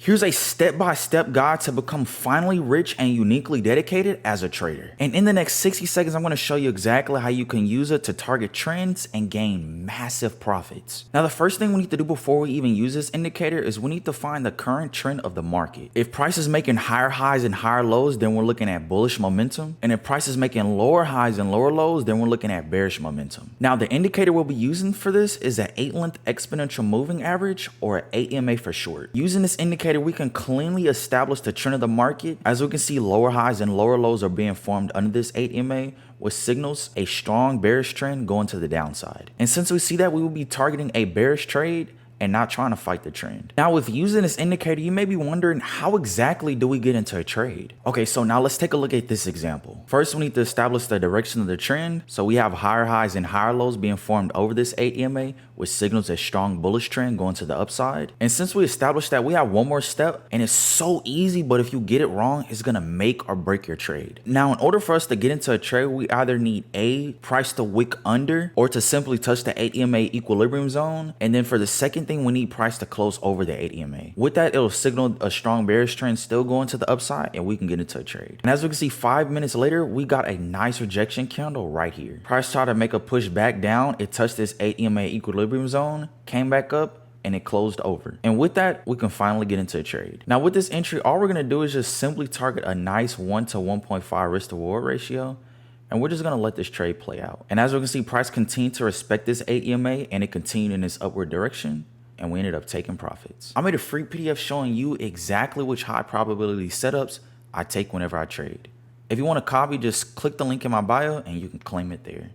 Here's a step-by-step guide to become finally rich and uniquely dedicated as a trader. And in the next 60 seconds, I'm going to show you exactly how you can use it to target trends and gain massive profits. Now, the first thing we need to do before we even use this indicator is we need to find the current trend of the market. If price is making higher highs and higher lows, then we're looking at bullish momentum. And if price is making lower highs and lower lows, then we're looking at bearish momentum. Now, the indicator we'll be using for this is an 8-length exponential moving average, or an 8MA for short. Using this indicator, we can cleanly establish the trend of the market. As we can see, lower highs and lower lows are being formed under this 8MA, which signals a strong bearish trend going to the downside. And since we see that, we will be targeting a bearish trade and not trying to fight the trend. Now, with using this indicator, you may be wondering, how exactly do we get into a trade? Okay, so now let's take a look at this example. First, we need to establish the direction of the trend. So we have higher highs and higher lows being formed over this 8MA, which signals a strong bullish trend going to the upside. And since we established that, we have one more step, and it's so easy, but if you get it wrong, it's gonna make or break your trade. Now, in order for us to get into a trade, we either need A, price to wick under, or to simply touch the 8MA equilibrium zone. And then for the second thing, we need price to close over the 8MA. With that, it'll signal a strong bearish trend still going to the upside, and we can get into a trade. And as we can see, 5 minutes later, we got a nice rejection candle right here. Price tried to make a push back down. It touched this 8MA equilibrium zone, came back up, and it closed over. And with that, we can finally get into a trade. Now, with this entry, all we're gonna do is just simply target a nice 1 to 1.5 risk to reward ratio. And we're just gonna let this trade play out. And as we can see, price continued to respect this 8MA, and it continued in its upward direction, and we ended up taking profits. I made a free PDF showing you exactly which high probability setups I take whenever I trade. If you want a copy, just click the link in my bio and you can claim it there.